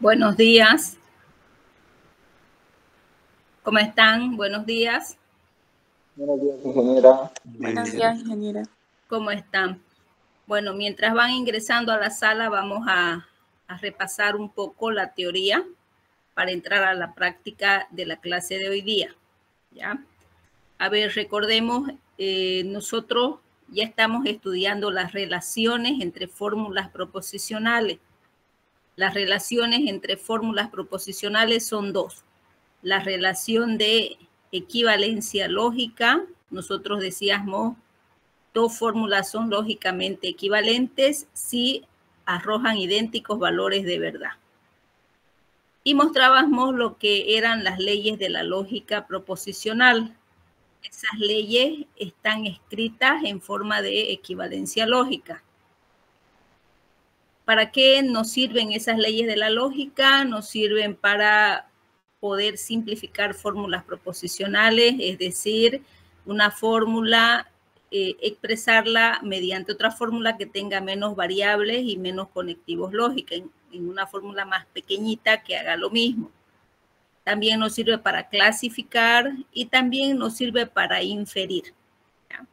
Buenos días. ¿Cómo están? Buenos días. Buenos días, ingeniera. Buenos días, ingeniera. ¿Cómo están? Bueno, mientras van ingresando a la sala, vamos a repasar un poco la teoría para entrar a la práctica de la clase de hoy día. ¿Ya? A ver, recordemos, nosotros ya estamos estudiando las relaciones entre fórmulas proposicionales. Las relaciones entre fórmulas proposicionales son dos. La relación de equivalencia lógica, nosotros decíamos, dos fórmulas son lógicamente equivalentes si arrojan idénticos valores de verdad. Y mostrábamos lo que eran las leyes de la lógica proposicional. Esas leyes están escritas en forma de equivalencia lógica. ¿Para qué nos sirven esas leyes de la lógica? Nos sirven para poder simplificar fórmulas proposicionales, es decir, una fórmula, expresarla mediante otra fórmula que tenga menos variables y menos conectivos lógicos, en una fórmula más pequeñita que haga lo mismo. También nos sirve para clasificar y también nos sirve para inferir. ¿Ya?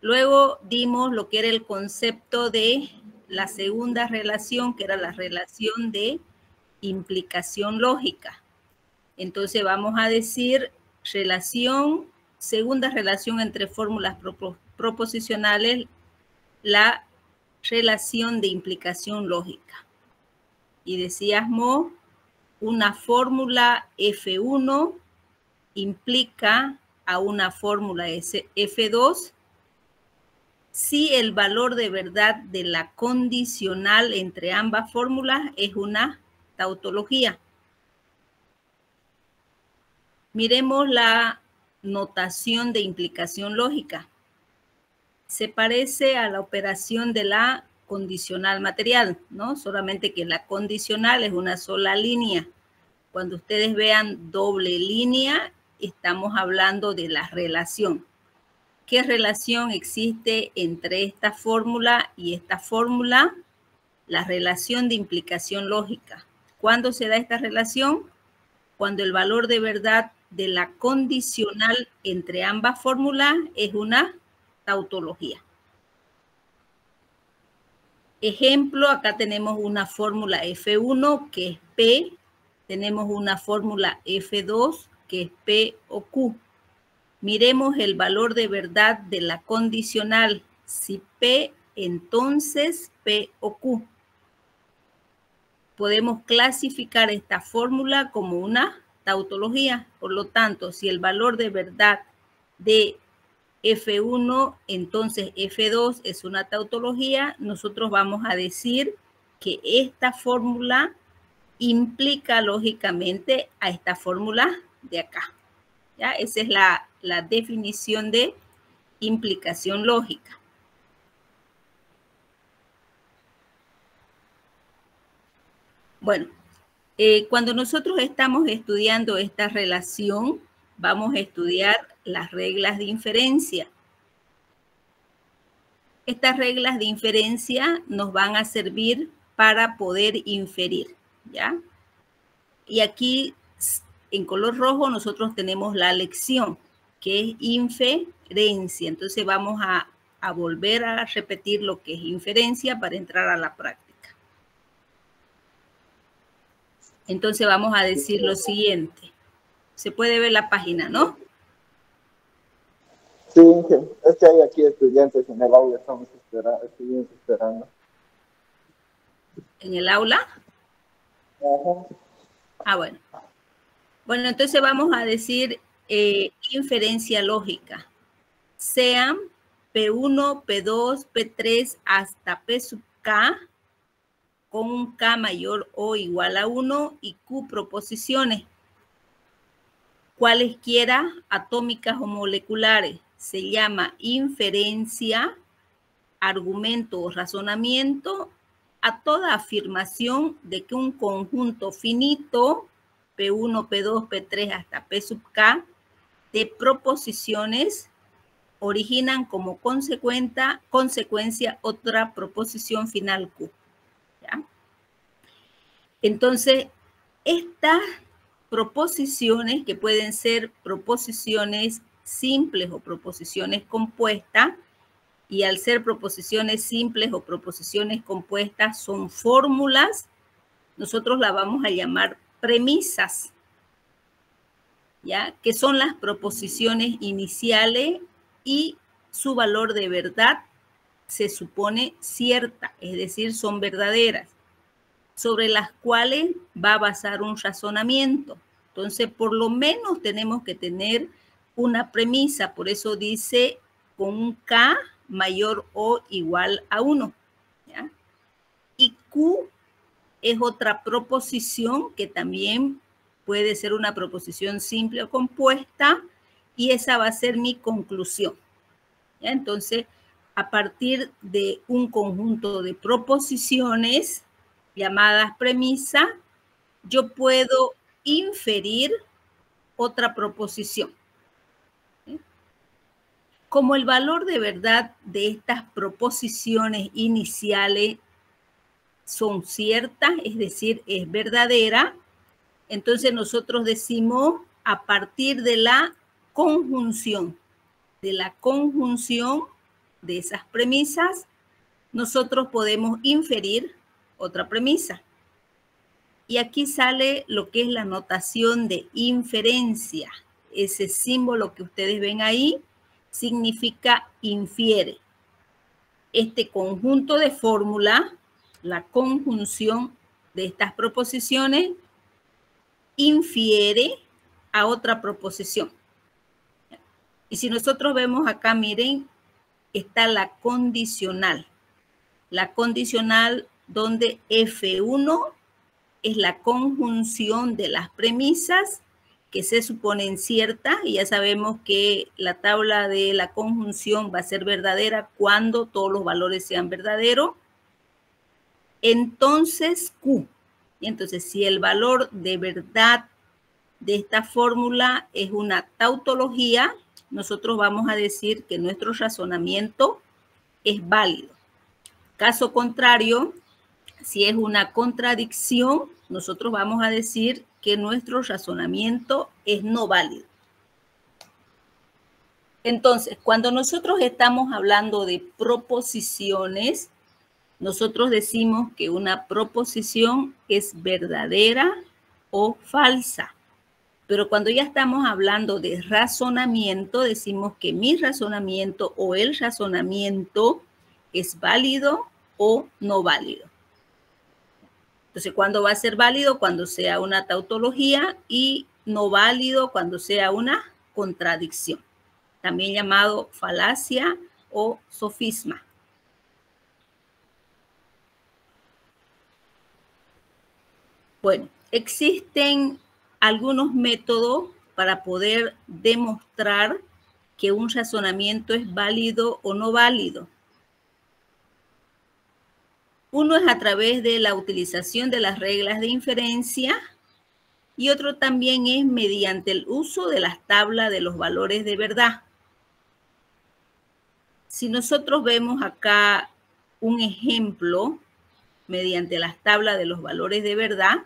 Luego dimos lo que era el concepto de la segunda relación, que era la relación de implicación lógica. Entonces vamos a decir segunda relación entre fórmulas proposicionales, la relación de implicación lógica. Y decíamos, una fórmula F1 implica a una fórmula F2 si el valor de verdad de la condicional entre ambas fórmulas es una tautología. Miremos la notación de implicación lógica. Se parece a la operación de la condicional material, ¿no? Solamente que la condicional es una sola línea. Cuando ustedes vean doble línea, estamos hablando de la relación. ¿Qué relación existe entre esta fórmula y esta fórmula? La relación de implicación lógica. ¿Cuándo se da esta relación? Cuando el valor de verdad de la condicional entre ambas fórmulas es una tautología. Ejemplo, acá tenemos una fórmula F1 que es P, tenemos una fórmula F2 que es P o Q. Miremos el valor de verdad de la condicional. Si P, entonces P o Q. Podemos clasificar esta fórmula como una tautología. Por lo tanto, si el valor de verdad de F1, entonces F2 es una tautología, nosotros vamos a decir que esta fórmula implica lógicamente a esta fórmula de acá. ¿Ya? Esa es la definición de implicación lógica. Bueno, cuando nosotros estamos estudiando esta relación, vamos a estudiar las reglas de inferencia. Estas reglas de inferencia nos van a servir para poder inferir, ¿ya? Y aquí, en color rojo, nosotros tenemos la lección, que es inferencia. Entonces vamos a volver a repetir lo que es inferencia para entrar a la práctica. Entonces vamos a decir lo siguiente. Se puede ver la página, ¿no? Sí, es que hay aquí estudiantes en el aula, estamos esperando. ¿En el aula? Ajá. Ah, bueno. Bueno, entonces vamos a decir inferencia lógica. Sean P1, P2, P3 hasta P sub K con un K mayor o igual a 1 y Q proposiciones. Cualesquiera atómicas o moleculares. Se llama inferencia, argumento o razonamiento a toda afirmación de que un conjunto finito, P1, P2, P3 hasta P sub K, de proposiciones originan como consecuencia otra proposición final Q. ¿Ya? Entonces, estas proposiciones, que pueden ser proposiciones simples o proposiciones compuestas, y al ser proposiciones simples o proposiciones compuestas son fórmulas, nosotros las vamos a llamar premisas, ¿ya? Que son las proposiciones iniciales y su valor de verdad se supone cierta, es decir, son verdaderas, sobre las cuales va a basar un razonamiento. Entonces, por lo menos tenemos que tener una premisa, por eso dice con un K mayor o igual a 1. ¿Ya? Y Q es otra proposición que también puede ser una proposición simple o compuesta, y esa va a ser mi conclusión. ¿Ya? Entonces, a partir de un conjunto de proposiciones llamadas premisa, yo puedo inferir otra proposición. ¿Sí? Como el valor de verdad de estas proposiciones iniciales son ciertas, es decir, es verdadera, entonces nosotros decimos a partir de la conjunción de esas premisas, nosotros podemos inferir otra premisa. Y aquí sale lo que es la notación de inferencia. Ese símbolo que ustedes ven ahí significa infiere. Este conjunto de fórmulas, la conjunción de estas proposiciones, infiere a otra proposición. Y si nosotros vemos acá, miren, está la condicional. La condicional donde F1 es la conjunción de las premisas que se suponen ciertas, y ya sabemos que la tabla de la conjunción va a ser verdadera cuando todos los valores sean verdaderos. Entonces Q. Y entonces, si el valor de verdad de esta fórmula es una tautología, nosotros vamos a decir que nuestro razonamiento es válido. Caso contrario, si es una contradicción, nosotros vamos a decir que nuestro razonamiento es no válido. Entonces, cuando nosotros estamos hablando de proposiciones, nosotros decimos que una proposición es verdadera o falsa. Pero cuando ya estamos hablando de razonamiento, decimos que mi razonamiento o el razonamiento es válido o no válido. Entonces, ¿cuándo va a ser válido? Cuando sea una tautología, y no válido cuando sea una contradicción, también llamado falacia o sofisma. Bueno, existen algunos métodos para poder demostrar que un razonamiento es válido o no válido. Uno es a través de la utilización de las reglas de inferencia, y otro también es mediante el uso de las tablas de los valores de verdad. Si nosotros vemos acá un ejemplo mediante las tablas de los valores de verdad,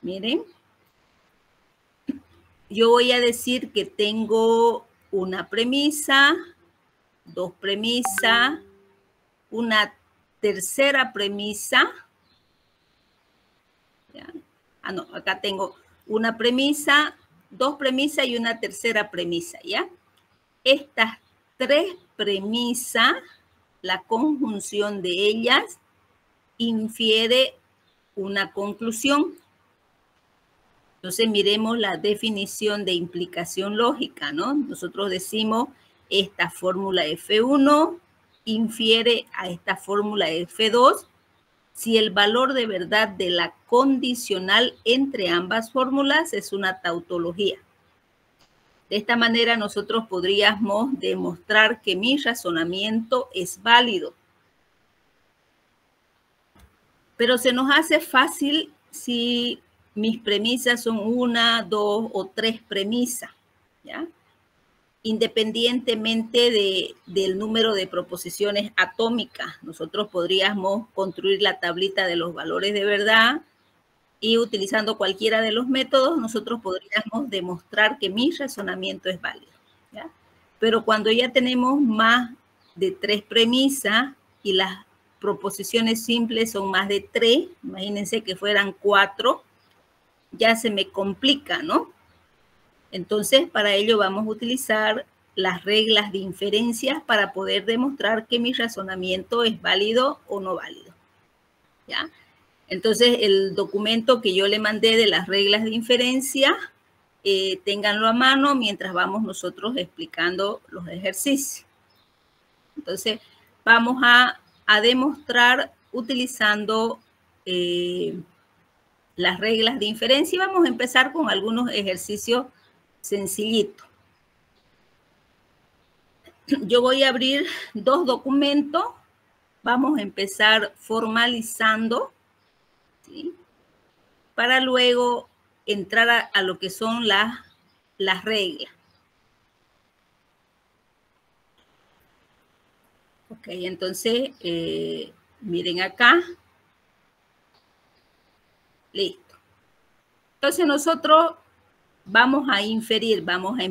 miren, yo voy a decir que tengo una premisa, dos premisas, una tercera premisa. ¿Ya? No, acá tengo una premisa, dos premisas y una tercera premisa, ¿ya? Estas tres premisas, la conjunción de ellas infiere una conclusión. Entonces, miremos la definición de implicación lógica, ¿no? Nosotros decimos, esta fórmula F1 infiere a esta fórmula F2 si el valor de verdad de la condicional entre ambas fórmulas es una tautología. De esta manera, nosotros podríamos demostrar que mi razonamiento es válido. Pero se nos hace fácil si mis premisas son una, dos o tres premisas, ¿ya? Independientemente del número de proposiciones atómicas, nosotros podríamos construir la tablita de los valores de verdad Y utilizando cualquiera de los métodos, nosotros podríamos demostrar que mi razonamiento es válido, ¿ya? Pero cuando ya tenemos más de 3 premisas y las proposiciones simples son más de 3, imagínense que fueran 4, ya se me complica, ¿no? Entonces, para ello vamos a utilizar las reglas de inferencia para poder demostrar que mi razonamiento es válido o no válido, ¿ya? Entonces, el documento que yo le mandé de las reglas de inferencia, ténganlo a mano mientras vamos nosotros explicando los ejercicios. Entonces, vamos a demostrar utilizando las reglas de inferencia y vamos a empezar con algunos ejercicios sencillitos. Yo voy a abrir 2 documentos. Vamos a empezar formalizando, ¿sí? Para luego entrar a lo que son las reglas. Ok, entonces, miren acá. Listo. Entonces, nosotros vamos a inferir, vamos a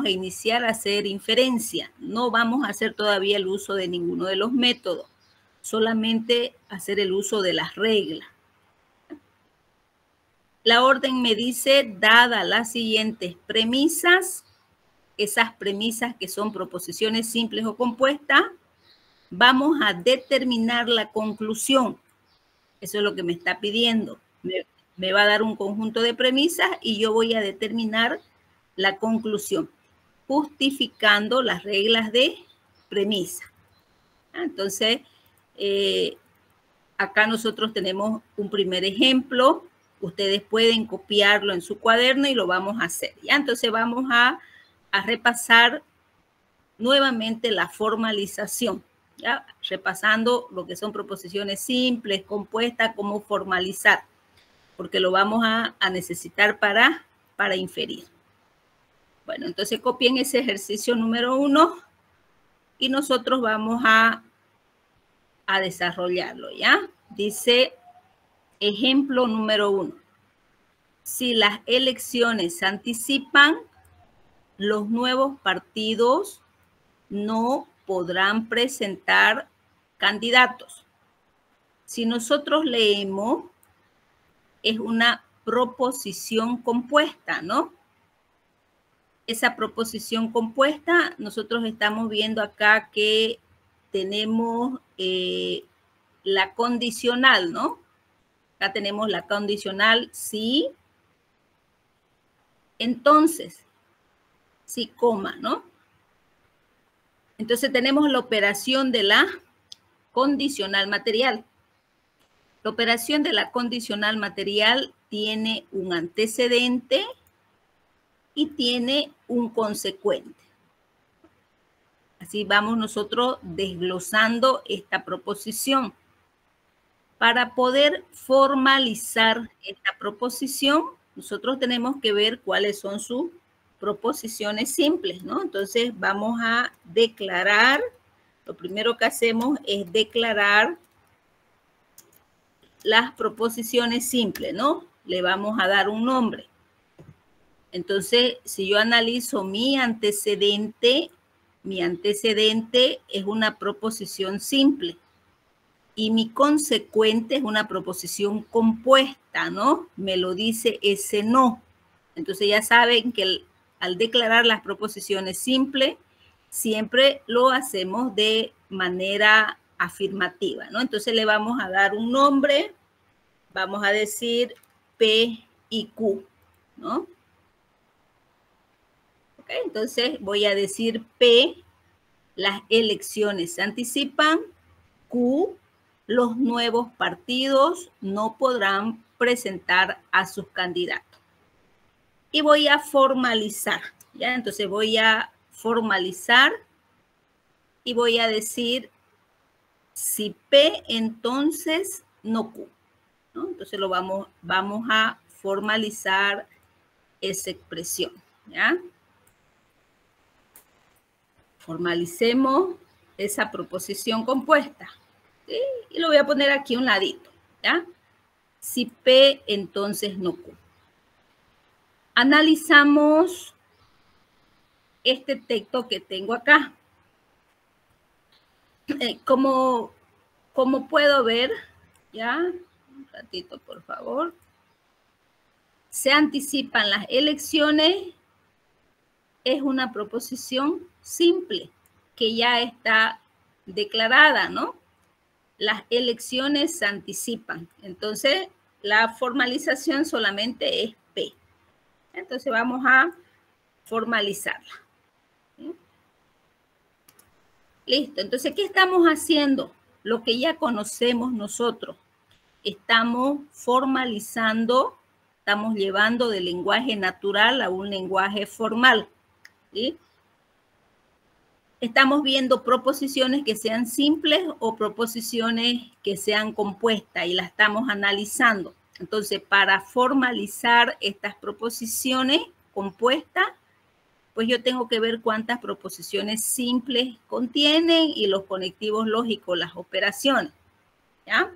iniciar a hacer inferencia. No vamos a hacer todavía el uso de ninguno de los métodos, solamente hacer el uso de las reglas. La orden me dice, dada las siguientes premisas, esas premisas que son proposiciones simples o compuestas, vamos a determinar la conclusión. Eso es lo que me está pidiendo. Me va a dar un conjunto de premisas y yo voy a determinar la conclusión, justificando las reglas de premisa. Entonces, acá nosotros tenemos un primer ejemplo. Ustedes pueden copiarlo en su cuaderno y lo vamos a hacer, ¿ya? Entonces vamos a repasar nuevamente la formalización, ¿ya? Repasando lo que son proposiciones simples, compuestas, cómo formalizar, porque lo vamos a necesitar para inferir. Bueno, entonces copien ese ejercicio número 1 y nosotros vamos a desarrollarlo, ¿ya? Dice, ejemplo número 1. Si las elecciones se anticipan, los nuevos partidos no podrán presentar candidatos. Si nosotros leemos, es una proposición compuesta, ¿no? Esa proposición compuesta, nosotros estamos viendo acá que tenemos la condicional, ¿no? Acá tenemos la condicional sí. Entonces, sí, coma, ¿no? Entonces tenemos la operación de la condicional material. La operación de la condicional material tiene un antecedente y tiene un consecuente. Así vamos nosotros desglosando esta proposición. Para poder formalizar esta proposición, nosotros tenemos que ver cuáles son sus proposiciones simples, ¿no? Entonces vamos a declarar, lo primero que hacemos es declarar las proposiciones simples, ¿no? Le vamos a dar un nombre. Entonces, si yo analizo mi antecedente es una proposición simple. Y mi consecuente es una proposición compuesta, ¿no? Me lo dice ese no. Entonces ya saben que al declarar las proposiciones simples, siempre lo hacemos de manera afirmativa, ¿no? Entonces le vamos a dar un nombre, vamos a decir P y Q, ¿no? Ok, entonces voy a decir P, las elecciones se anticipan, Q, los nuevos partidos no podrán presentar a sus candidatos. Y voy a formalizar, ¿ya? Entonces voy a formalizar y voy a decir si P, entonces no Q, ¿no? Entonces lo vamos a formalizar esa expresión, ¿ya? Formalicemos esa proposición compuesta, ¿sí? Y lo voy a poner aquí a un ladito, ¿ya? Si P, entonces no Q. Analizamos este texto que tengo acá. Como puedo ver, ya, un ratito por favor, se anticipan las elecciones, es una proposición simple que ya está declarada, ¿no? Las elecciones se anticipan, entonces la formalización solamente es P. Entonces vamos a formalizarla. ¿Sí? Listo, entonces, ¿qué estamos haciendo? Lo que ya conocemos nosotros. Estamos formalizando, estamos llevando del lenguaje natural a un lenguaje formal. ¿Sí? Estamos viendo proposiciones que sean simples o proposiciones que sean compuestas y las estamos analizando. Entonces, para formalizar estas proposiciones compuestas, pues yo tengo que ver cuántas proposiciones simples contienen y los conectivos lógicos, las operaciones, ¿ya?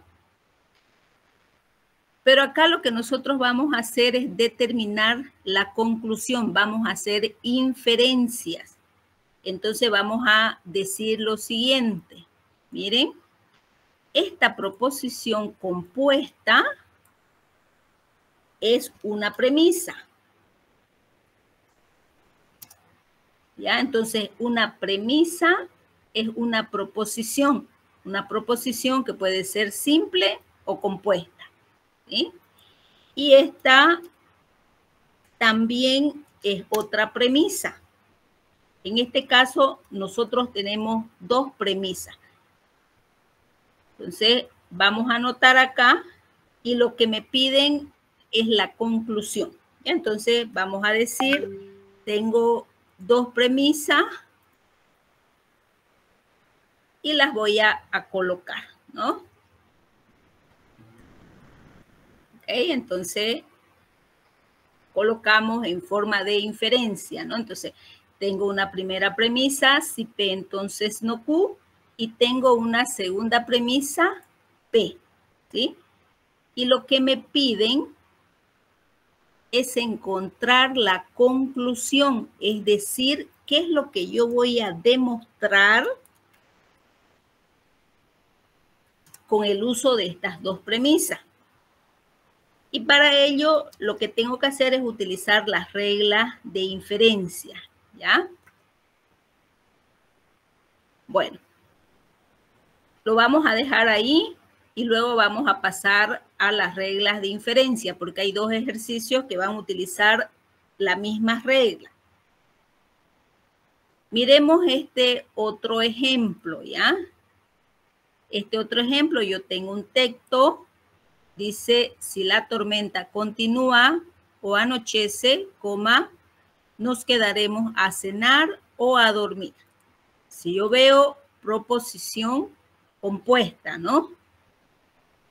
Pero acá lo que nosotros vamos a hacer es determinar la conclusión, vamos a hacer inferencias. Entonces vamos a decir lo siguiente. Miren, esta proposición compuesta es una premisa. ¿Ya? Entonces, una premisa es una proposición que puede ser simple o compuesta. ¿Sí? Y esta también es otra premisa. En este caso, nosotros tenemos dos premisas. Entonces, vamos a anotar acá y lo que me piden es la conclusión. Entonces, vamos a decir, tengo dos premisas y las voy a colocar, ¿no? Ok, entonces colocamos en forma de inferencia, ¿no? Entonces, tengo una primera premisa, si P, entonces no Q, y tengo una segunda premisa, P, ¿sí? Y lo que me piden es encontrar la conclusión, es decir, qué es lo que yo voy a demostrar con el uso de estas dos premisas. Y para ello, lo que tengo que hacer es utilizar las reglas de inferencia, ¿ya? Bueno, lo vamos a dejar ahí y luego vamos a pasar a las reglas de inferencia, porque hay dos ejercicios que van a utilizar la misma regla. Miremos este otro ejemplo, ¿ya? Este otro ejemplo, yo tengo un texto, dice, si la tormenta continúa o anochece, coma, nos quedaremos a cenar o a dormir. Si yo veo proposición compuesta, ¿no?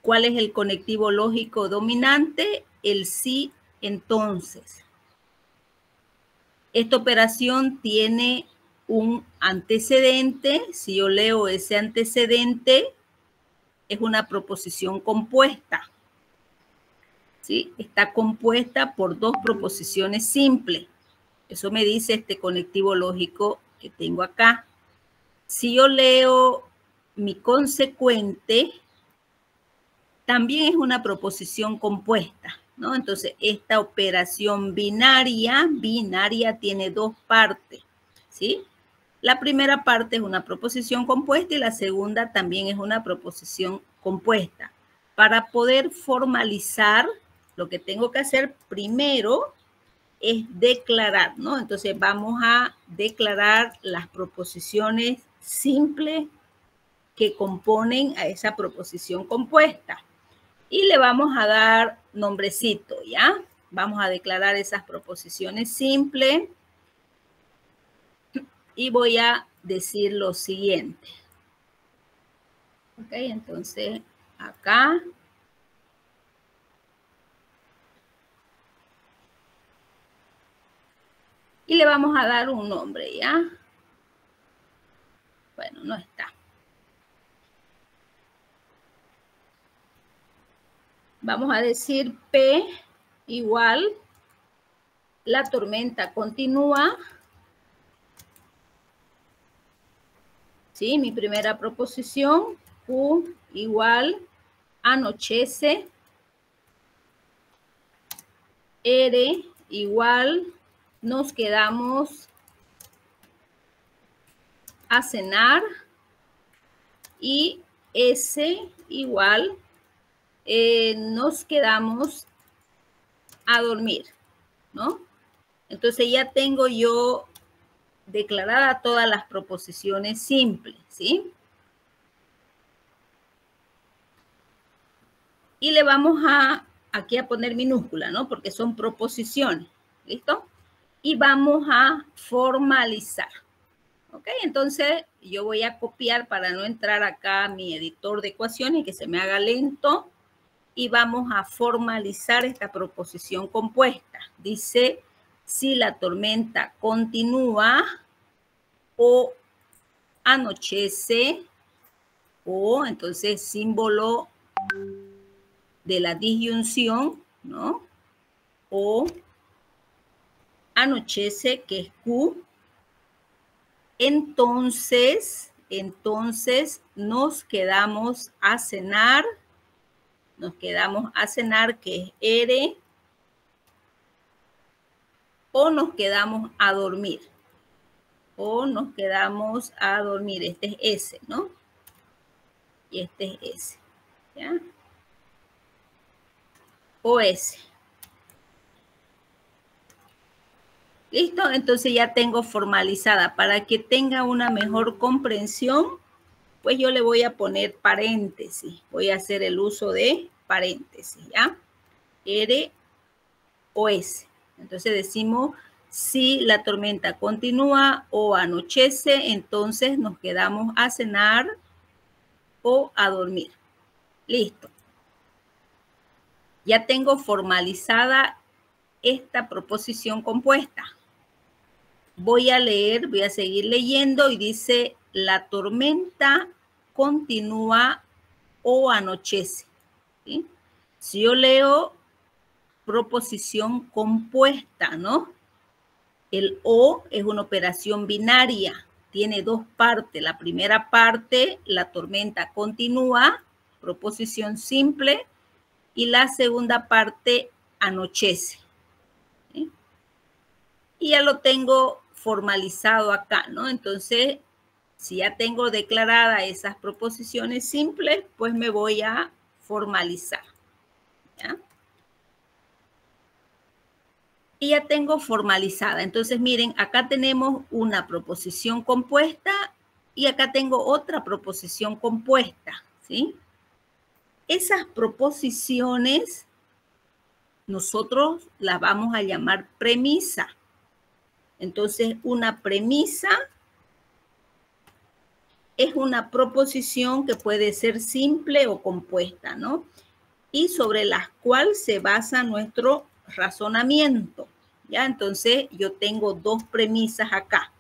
¿Cuál es el conectivo lógico dominante? El sí, entonces. Esta operación tiene un antecedente. Si yo leo ese antecedente, es una proposición compuesta. ¿Sí? Está compuesta por dos proposiciones simples. Eso me dice este conectivo lógico que tengo acá. Si yo leo mi consecuente, también es una proposición compuesta, ¿no? Entonces, esta operación binaria tiene dos partes, ¿sí? La primera parte es una proposición compuesta y la segunda también es una proposición compuesta. Para poder formalizar, lo que tengo que hacer primero es declarar, ¿no? Entonces, vamos a declarar las proposiciones simples que componen a esa proposición compuesta. Y le vamos a dar nombrecito, ¿ya? Vamos a declarar esas proposiciones simples. Y voy a decir lo siguiente. Ok, entonces acá. Y le vamos a dar un nombre, ¿ya? Bueno, no está. Vamos a decir P igual, la tormenta continúa. ¿Sí? Mi primera proposición, Q igual, anochece. R igual, nos quedamos a cenar. Y S igual, nos quedamos a dormir, ¿no? Entonces ya tengo yo declarada todas las proposiciones simples, ¿sí? Y le vamos aquí a poner minúscula, ¿no? Porque son proposiciones, ¿listo? Y vamos a formalizar, ¿ok? Entonces yo voy a copiar para no entrar acá a mi editor de ecuaciones y que se me haga lento. Y vamos a formalizar esta proposición compuesta. Dice, si la tormenta continúa o anochece, o entonces símbolo de la disyunción, ¿no? O anochece, que es Q. Entonces nos quedamos a cenar. Nos quedamos a cenar, que es R. O nos quedamos a dormir. O nos quedamos a dormir. Este es S, ¿no? Y este es S, ¿ya? O S. ¿Listo? Entonces ya tengo formalizada. Para que tenga una mejor comprensión, pues yo le voy a poner paréntesis. Voy a hacer el uso de paréntesis, ¿ya? R o S. Entonces decimos, si la tormenta continúa o anochece, entonces nos quedamos a cenar o a dormir. Listo. Ya tengo formalizada esta proposición compuesta. Voy a leer, voy a seguir leyendo y dice, la tormenta continúa o anochece. ¿Sí? Si yo leo proposición compuesta, ¿no? El O es una operación binaria, tiene dos partes. La primera parte, la tormenta continúa, proposición simple, y la segunda parte, anochece. ¿Sí? Y ya lo tengo formalizado acá, ¿no? Entonces, si ya tengo declaradas esas proposiciones simples, pues me voy a formalizar, ¿ya? Y ya tengo formalizada. Entonces, miren, acá tenemos una proposición compuesta y acá tengo otra proposición compuesta, ¿sí? Esas proposiciones nosotros las vamos a llamar premisa. Entonces, una premisa es una proposición que puede ser simple o compuesta, ¿no? Y sobre la cual se basa nuestro razonamiento, ¿ya? Entonces, yo tengo dos premisas acá.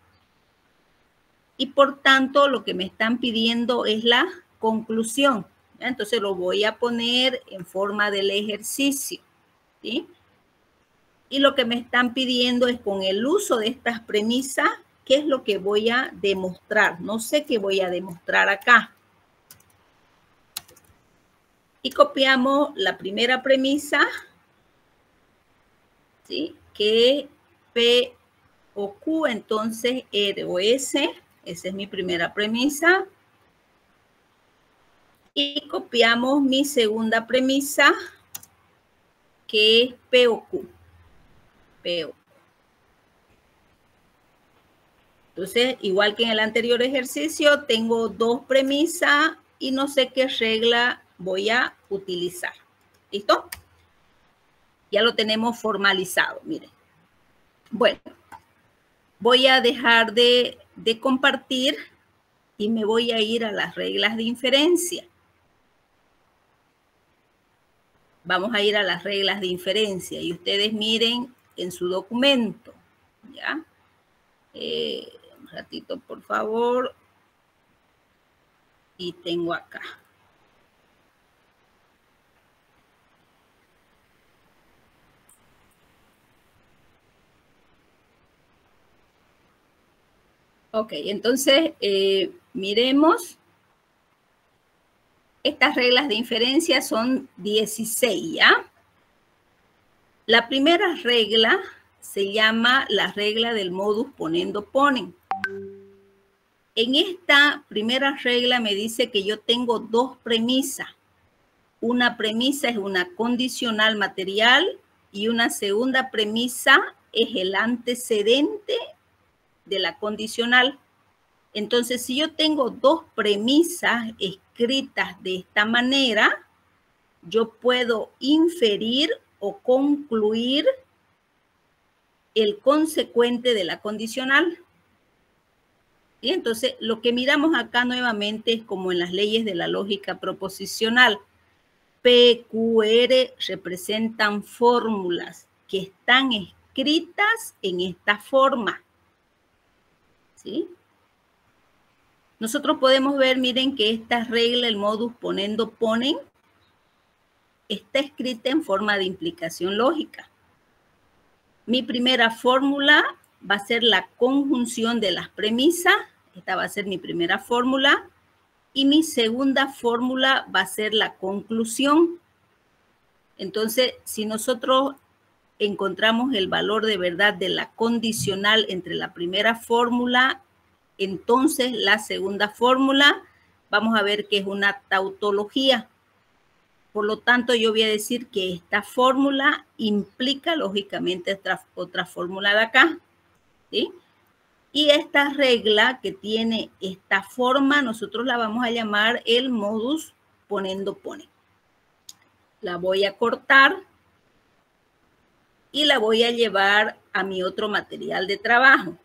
Y por tanto, lo que me están pidiendo es la conclusión, ¿ya? Entonces, lo voy a poner en forma del ejercicio, ¿sí? Y lo que me están pidiendo es, con el uso de estas premisas, ¿qué es lo que voy a demostrar? No sé qué voy a demostrar acá. Y copiamos la primera premisa, ¿sí? Que P o Q, entonces R o S. Esa es mi primera premisa. Y copiamos mi segunda premisa, que es P o Q. P o Q. Entonces, igual que en el anterior ejercicio, tengo dos premisas y no sé qué regla voy a utilizar. ¿Listo? Ya lo tenemos formalizado, miren. Bueno, voy a dejar de compartir y me voy a ir a las reglas de inferencia. Vamos a ir a las reglas de inferencia y ustedes miren en su documento, ¿ya? Un ratito, por favor. Y tengo acá. Ok, entonces miremos. Estas reglas de inferencia son 16, ¿ya? La primera regla se llama la regla del modus ponendo ponen. En esta primera regla me dice que yo tengo dos premisas. Una premisa es una condicional material y una segunda premisa es el antecedente de la condicional. Entonces, si yo tengo dos premisas escritas de esta manera, yo puedo inferir o concluir el consecuente de la condicional. ¿Sí? Entonces, lo que miramos acá nuevamente es como en las leyes de la lógica proposicional. P, Q, R representan fórmulas que están escritas en esta forma. ¿Sí? Nosotros podemos ver, miren, que esta regla, el modus ponendo ponen, está escrita en forma de implicación lógica. Mi primera fórmula va a ser la conjunción de las premisas. Esta va a ser mi primera fórmula. Y mi segunda fórmula va a ser la conclusión. Entonces, si nosotros encontramos el valor de verdad de la condicional entre la primera fórmula, entonces la segunda fórmula, vamos a ver que es una tautología. Por lo tanto, yo voy a decir que esta fórmula implica, lógicamente, otra fórmula de acá. ¿Sí? Y esta regla que tiene esta forma, nosotros la vamos a llamar el modus ponendo ponen. La voy a cortar y la voy a llevar a mi otro material de trabajo.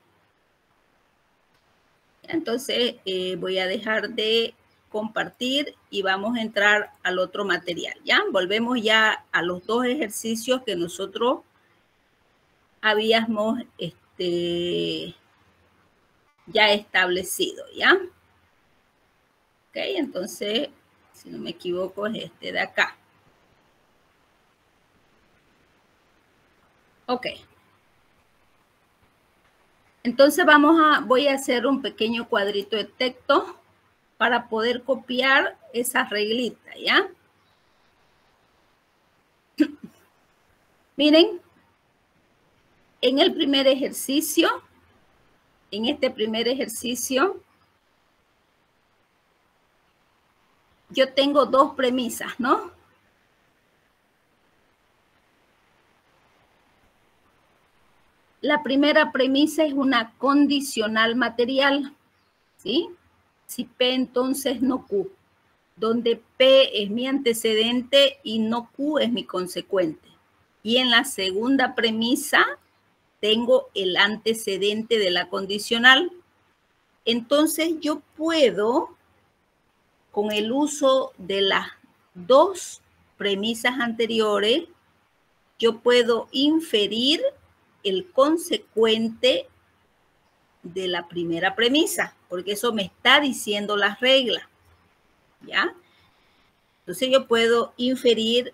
Entonces, voy a dejar de compartir y vamos a entrar al otro material. ¿Ya? Volvemos ya a los dos ejercicios que nosotros habíamos ya establecido, ¿ya? Ok, entonces, si no me equivoco, es este de acá. Ok. Entonces voy a hacer un pequeño cuadrito de texto para poder copiar esa reglita, ¿ya? Miren, en el primer ejercicio, en este primer ejercicio, yo tengo dos premisas, ¿no? La primera premisa es una condicional material, ¿sí? Si P, entonces no Q, donde P es mi antecedente y no Q es mi consecuente. Y en la segunda premisa tengo el antecedente de la condicional. Entonces yo puedo, con el uso de las dos premisas anteriores, yo puedo inferir el consecuente de la primera premisa, porque eso me está diciendo la regla, ¿ya? Entonces yo puedo inferir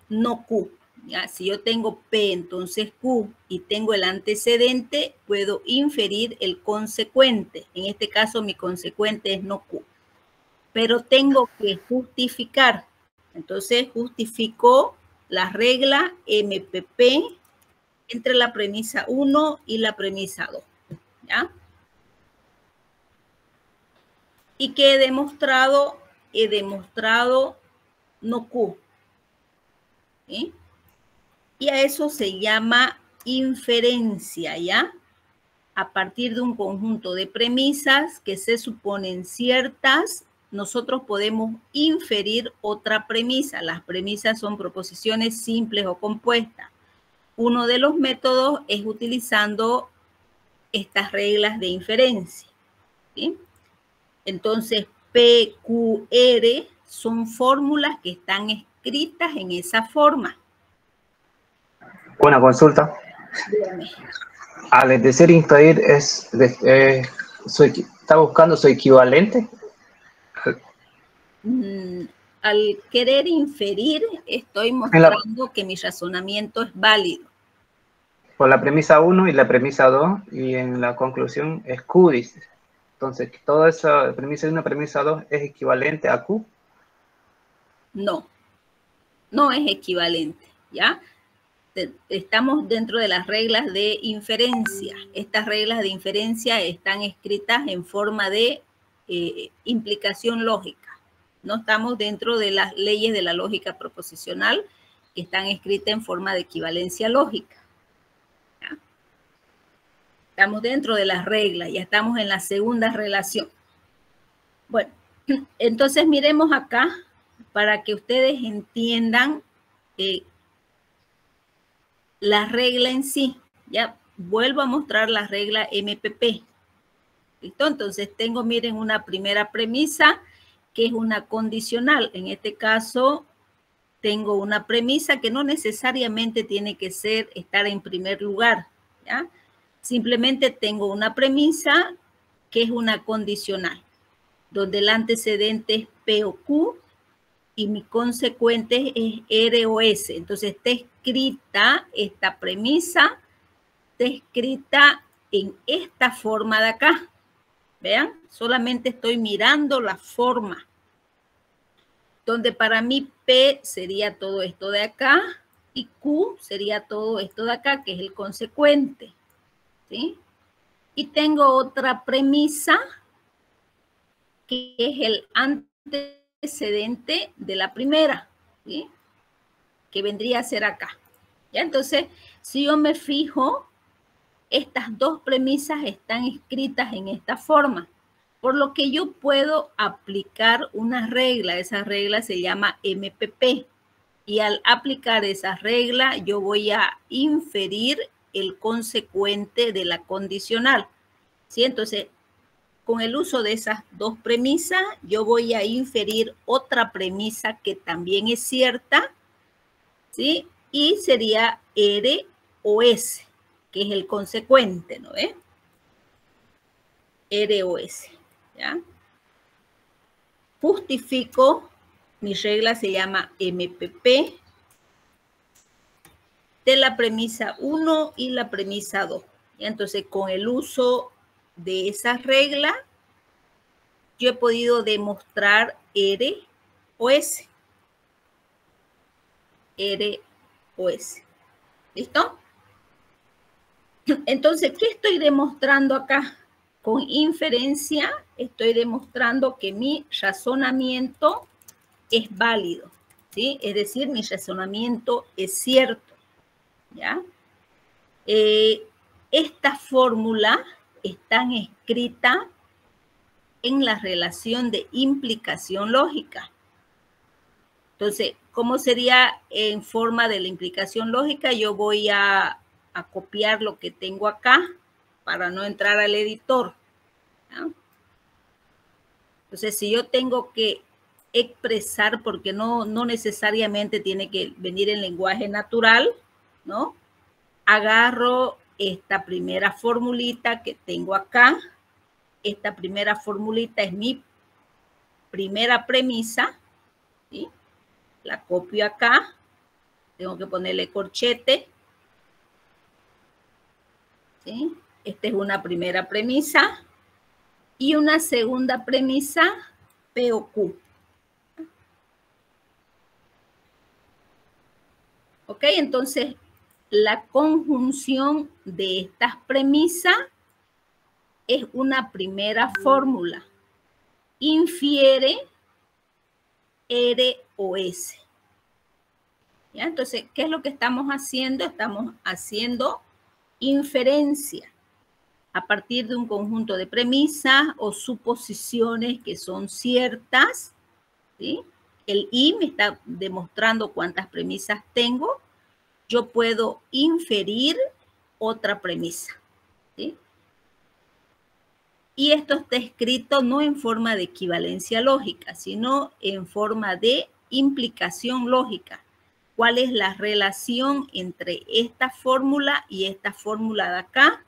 no Q, ¿ya? Si yo tengo P, entonces Q, y tengo el antecedente, puedo inferir el consecuente. En este caso, mi consecuente es no Q. Pero tengo que justificar. Entonces, justifico la regla MPP entre la premisa 1 y la premisa 2, ¿ya? ¿Y qué he demostrado? He demostrado no Q, ¿sí? Y a eso se llama inferencia, ¿ya? A partir de un conjunto de premisas que se suponen ciertas, nosotros podemos inferir otra premisa. Las premisas son proposiciones simples o compuestas. Uno de los métodos es utilizando estas reglas de inferencia, ¿sí? Entonces, P, Q, R son fórmulas que están escritas en esa forma. Una consulta. Dígame. Al decir inferir, ¿está buscando su equivalente? Al querer inferir, estoy mostrando que mi razonamiento es válido. por la premisa 1 y la premisa 2, y en la conclusión es Q, dice. Entonces, toda esa premisa 1 y premisa 2 es equivalente a Q. No, no es equivalente, ¿ya? Estamos dentro de las reglas de inferencia. Estas reglas de inferencia están escritas en forma de implicación lógica. No estamos dentro de las leyes de la lógica proposicional, que están escritas en forma de equivalencia lógica. ¿Ya? Estamos dentro de las reglas, ya estamos en la segunda relación. Bueno, entonces miremos acá para que ustedes entiendan la regla en sí. Ya vuelvo a mostrar la regla MPP. ¿Listo? Entonces tengo, miren, una primera premisa que es una condicional. En este caso tengo una premisa que no necesariamente tiene que estar en primer lugar, ¿ya? Simplemente tengo una premisa que es una condicional, donde el antecedente es P o Q y mi consecuente es R o S. Entonces está escrita esta premisa, está escrita en esta forma de acá. Vean, solamente estoy mirando la forma, donde para mí P sería todo esto de acá y Q sería todo esto de acá, que es el consecuente, ¿sí? Y tengo otra premisa que es el antecedente de la primera, ¿sí? Que vendría a ser acá. ¿Ya? Entonces, si yo me fijo, estas dos premisas están escritas en esta forma, por lo que yo puedo aplicar una regla. Esa regla se llama MPP. Y al aplicar esa regla, yo voy a inferir el consecuente de la condicional. ¿Sí? Entonces, con el uso de esas dos premisas, yo voy a inferir otra premisa que también es cierta, ¿sí? Y sería R o S, que es el consecuente, ¿no ve? R o S, ¿ya? Justifico, mi regla se llama MPP, de la premisa 1 y la premisa 2. ¿Ya? Entonces, con el uso de esa regla, yo he podido demostrar R o S. R o S. ¿Listo? Entonces, ¿qué estoy demostrando acá? Con inferencia estoy demostrando que mi razonamiento es válido, ¿sí? Es decir, mi razonamiento es cierto, ¿ya? Esta fórmula está escrita en la relación de implicación lógica. Entonces, ¿cómo sería en forma de la implicación lógica? Yo voy a copiar lo que tengo acá para no entrar al editor, ¿no? Entonces, si yo tengo que expresar, porque no necesariamente tiene que venir en lenguaje natural, ¿no? Agarro esta primera formulita que tengo acá. Esta primera formulita es mi primera premisa, ¿sí? La copio acá. Tengo que ponerle corchete, ¿sí? Esta es una primera premisa. Y una segunda premisa, P o Q. ¿Ok? Entonces, la conjunción de estas premisas es una primera fórmula. Infiere R o S. ¿Ya? Entonces, ¿qué es lo que estamos haciendo? Estamos haciendo inferencia a partir de un conjunto de premisas o suposiciones que son ciertas, ¿sí? El I me está demostrando cuántas premisas tengo. Yo puedo inferir otra premisa, ¿sí? Y esto está escrito no en forma de equivalencia lógica, sino en forma de implicación lógica. ¿Cuál es la relación entre esta fórmula y esta fórmula de acá?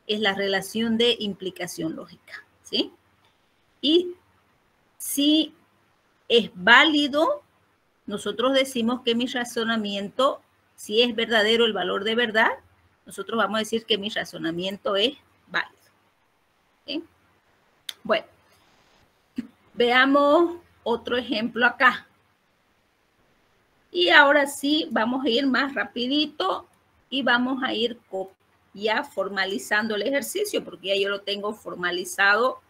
Es la relación de implicación lógica, ¿sí? Y si es válido, nosotros decimos que mi razonamiento, si es verdadero el valor de verdad, nosotros vamos a decir que mi razonamiento es válido. ¿Sí? Bueno, veamos otro ejemplo acá. Y ahora sí, vamos a ir más rapidito y vamos a ir ya formalizando el ejercicio, porque ya yo lo tengo formalizado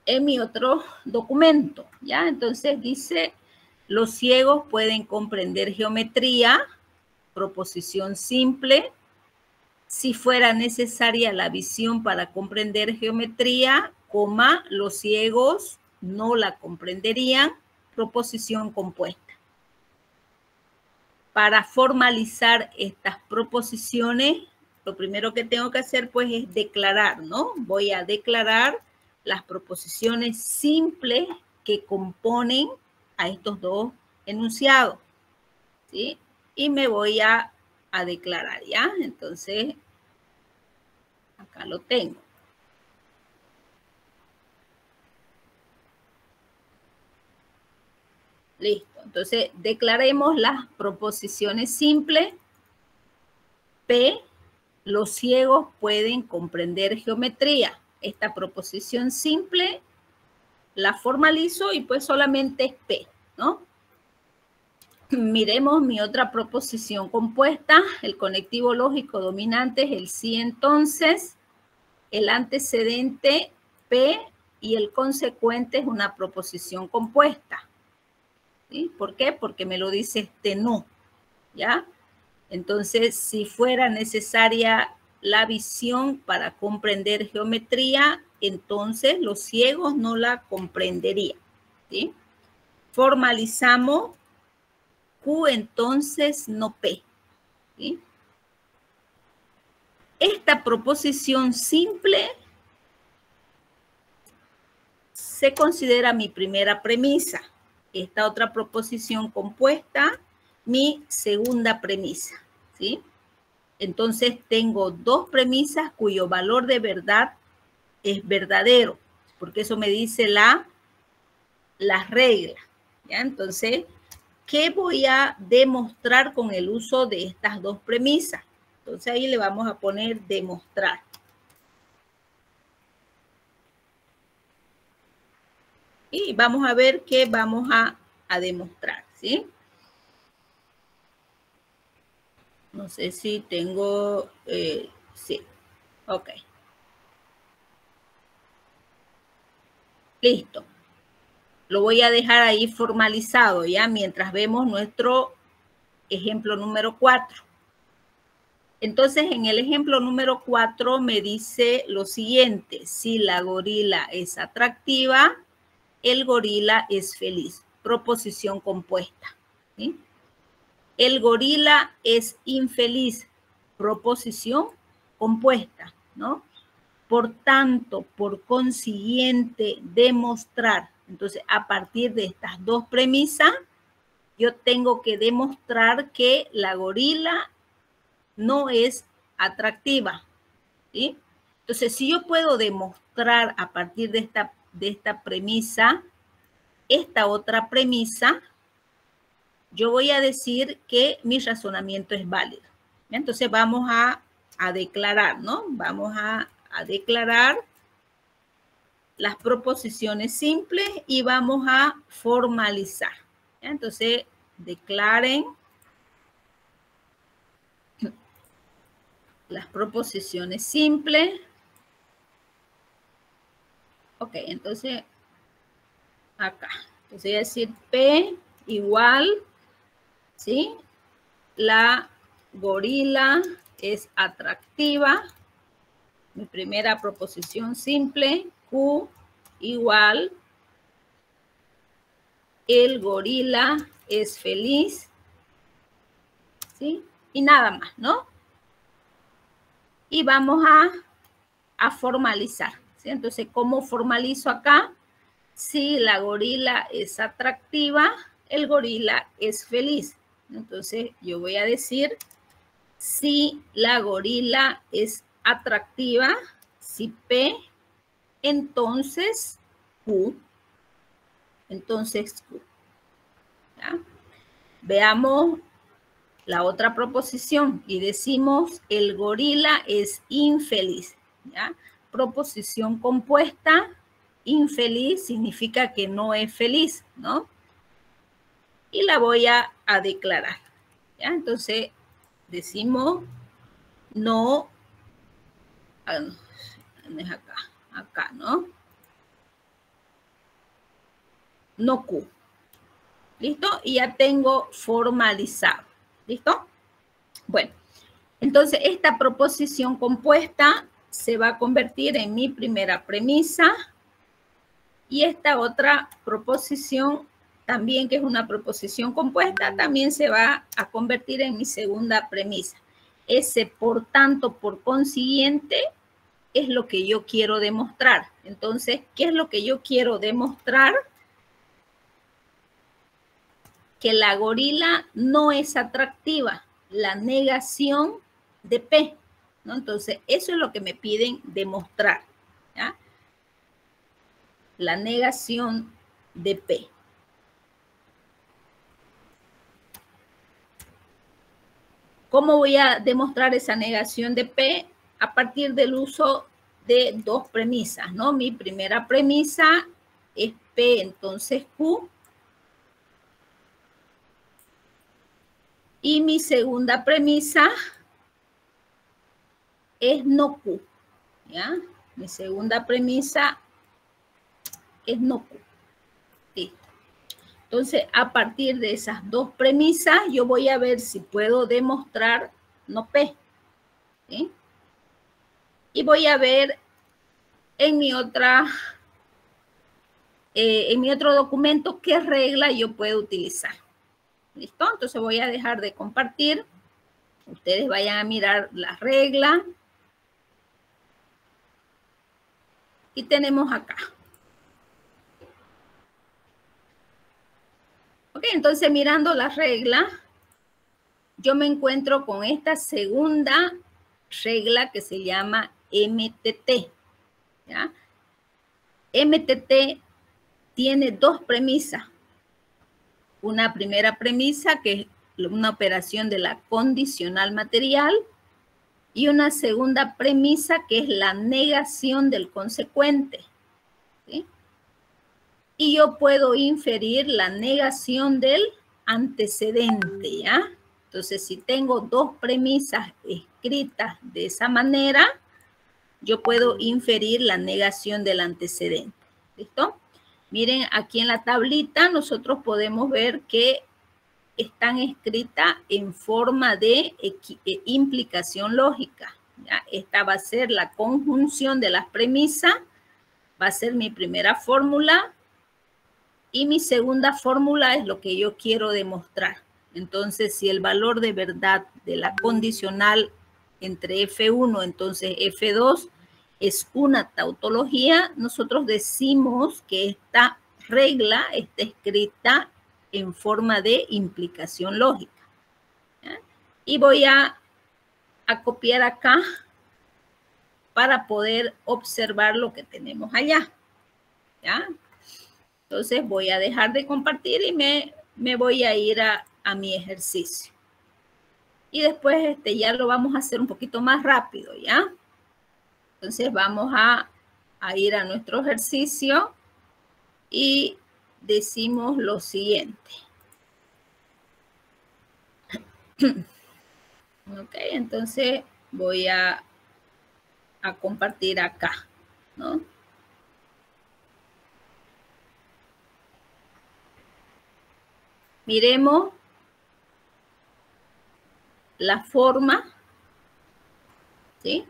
en mi otro documento, ¿ya? Entonces dice, los ciegos pueden comprender geometría, proposición simple. Si fuera necesaria la visión para comprender geometría, coma, los ciegos no la comprenderían, proposición compuesta. Para formalizar estas proposiciones, lo primero que tengo que hacer, pues, es declarar, ¿no? Voy a declarar las proposiciones simples que componen a estos dos enunciados, ¿sí? Y me voy a declarar, ¿ya? Entonces, acá lo tengo. Listo. Entonces, declaremos las proposiciones simples. P, los ciegos pueden comprender geometría. Esta proposición simple la formalizo y pues solamente es P, ¿no? Miremos mi otra proposición compuesta. El conectivo lógico dominante es el sí, entonces. El antecedente P y el consecuente es una proposición compuesta. ¿Sí? ¿Por qué? Porque me lo dice este no, ¿ya? Entonces, si fuera necesaria la visión para comprender geometría, entonces los ciegos no la comprenderían, ¿sí? Formalizamos Q, entonces no P, ¿sí? Esta proposición simple se considera mi primera premisa. Esta otra proposición compuesta, mi segunda premisa, ¿sí? Entonces tengo dos premisas cuyo valor de verdad es verdadero, porque eso me dice las reglas, ¿ya? Entonces, ¿qué voy a demostrar con el uso de estas dos premisas? Entonces ahí le vamos a poner demostrar. Y vamos a ver qué vamos a demostrar, ¿sí? No sé si tengo, sí, ok. Listo. Lo voy a dejar ahí formalizado, ¿ya? Mientras vemos nuestro ejemplo número 4. Entonces, en el ejemplo número 4 me dice lo siguiente. Si la gorila es atractiva, el gorila es feliz. Proposición compuesta, ¿sí? El gorila es infeliz. Proposición compuesta, ¿no? Por tanto, por consiguiente, demostrar. Entonces, a partir de estas dos premisas, yo tengo que demostrar que la gorila no es atractiva, ¿sí? Entonces, si yo puedo demostrar a partir de esta premisa, esta otra premisa, yo voy a decir que mi razonamiento es válido. Entonces, vamos a declarar, ¿no? Vamos a declarar las proposiciones simples y vamos a formalizar. Entonces, declaren las proposiciones simples. Ok, entonces, acá. Entonces, voy a decir P igual, ¿sí? La gorila es atractiva. Mi primera proposición simple. Q igual, el gorila es feliz, ¿sí? Y nada más, ¿no? Y vamos a formalizar, ¿sí? Entonces, ¿cómo formalizo acá? Si la gorila es atractiva, el gorila es feliz. Entonces, yo voy a decir, si la gorila es atractiva, si P, entonces Q. Entonces, Q. ¿Ya? Veamos la otra proposición y decimos el gorila es infeliz, ¿ya? Proposición compuesta, infeliz significa que no es feliz, ¿no? Y la voy a declarar, ¿ya? Entonces decimos no, es acá, ¿no? No Q. ¿Listo? Y ya tengo formalizado. ¿Listo? Bueno, entonces esta proposición compuesta se va a convertir en mi primera premisa y esta otra proposición también, que es una proposición compuesta, también se va a convertir en mi segunda premisa. Ese, por tanto, por consiguiente, es lo que yo quiero demostrar. Entonces, ¿qué es lo que yo quiero demostrar? Que la gorila no es atractiva, la negación de P, ¿no? Entonces, eso es lo que me piden demostrar, ¿ya? La negación de P. ¿Cómo voy a demostrar esa negación de P? A partir del uso de dos premisas, ¿no? Mi primera premisa es P, entonces Q. Y mi segunda premisa es no Q, ¿ya? Mi segunda premisa es no Q. Listo. Entonces, a partir de esas dos premisas, yo voy a ver si puedo demostrar no P, ¿sí? Y voy a ver en mi otro documento qué regla yo puedo utilizar. ¿Listo? Entonces voy a dejar de compartir. Ustedes vayan a mirar la regla. Y tenemos acá. Ok, entonces mirando la regla, yo me encuentro con esta segunda regla que se llama MTT, ¿ya? MTT tiene dos premisas. Una primera premisa, que es una operación de la condicional material, y una segunda premisa, que es la negación del consecuente, ¿sí? Y yo puedo inferir la negación del antecedente, ¿ya? Entonces, si tengo dos premisas escritas de esa manera, yo puedo inferir la negación del antecedente. ¿Listo? Miren, aquí en la tablita nosotros podemos ver que están escritas en forma de implicación lógica, ¿ya? Esta va a ser la conjunción de las premisas, va a ser mi primera fórmula, y mi segunda fórmula es lo que yo quiero demostrar. Entonces, si el valor de verdad de la condicional entre F1, entonces F2, es una tautología, nosotros decimos que esta regla está escrita en forma de implicación lógica, ¿ya? Y voy a copiar acá para poder observar lo que tenemos allá, ¿ya? Entonces voy a dejar de compartir y me voy a ir a mi ejercicio. Y después ya lo vamos a hacer un poquito más rápido, ¿ya? Entonces vamos a ir a nuestro ejercicio y decimos lo siguiente. Ok, entonces voy a compartir acá, ¿no? Miremos la forma, ¿sí?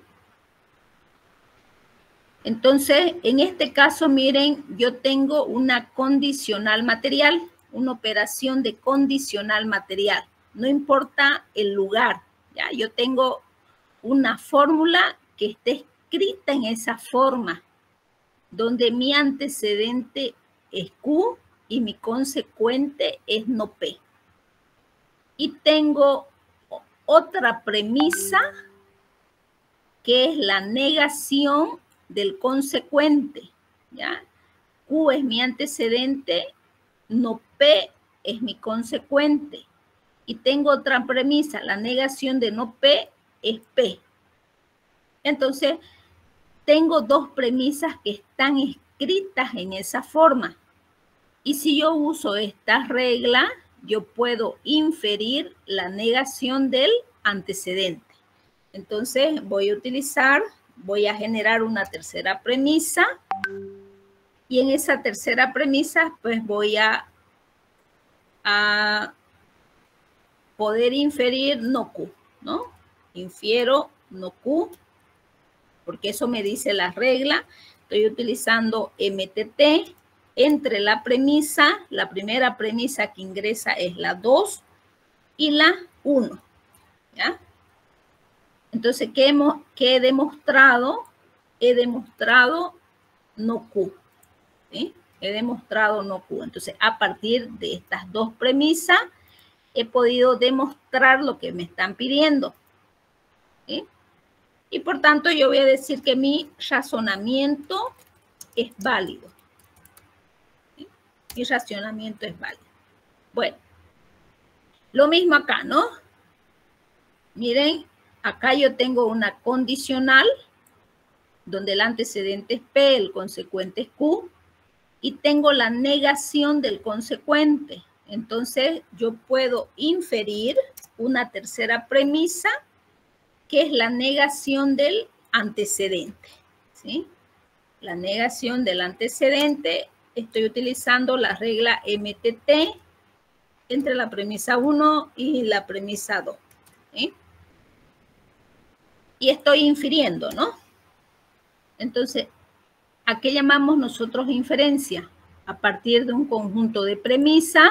Entonces, en este caso, miren, yo tengo una condicional material, una operación de condicional material. No importa el lugar, ¿ya? Yo tengo una fórmula que esté escrita en esa forma, donde mi antecedente es Q y mi consecuente es no P. Y tengo otra premisa que es la negación del consecuente, ¿ya? Q es mi antecedente, no P es mi consecuente. y tengo otra premisa, la negación de no P es P. Entonces, tengo dos premisas que están escritas en esa forma. Y si yo uso esta regla, yo puedo inferir la negación del antecedente. Entonces, voy a generar una tercera premisa. Y en esa tercera premisa, pues voy a poder inferir no Q, ¿no? Infiero no Q, porque eso me dice la regla. Estoy utilizando MTT entre la primera premisa que ingresa es la 2 y la 1, ¿ya? Entonces, ¿qué he demostrado? He demostrado no Q, ¿sí? He demostrado no Q. Entonces, a partir de estas dos premisas, he podido demostrar lo que me están pidiendo, ¿sí? Y por tanto, yo voy a decir que mi razonamiento es válido. ¿Sí? Mi razonamiento es válido. Bueno, lo mismo acá, ¿no? Miren, acá yo tengo una condicional donde el antecedente es P, el consecuente es Q, y tengo la negación del consecuente. Entonces, yo puedo inferir una tercera premisa, que es la negación del antecedente, ¿sí? La negación del antecedente, estoy utilizando la regla MTT entre la premisa 1 y la premisa 2, ¿sí? Y estoy infiriendo, ¿no? Entonces, ¿a qué llamamos nosotros inferencia? A partir de un conjunto de premisas.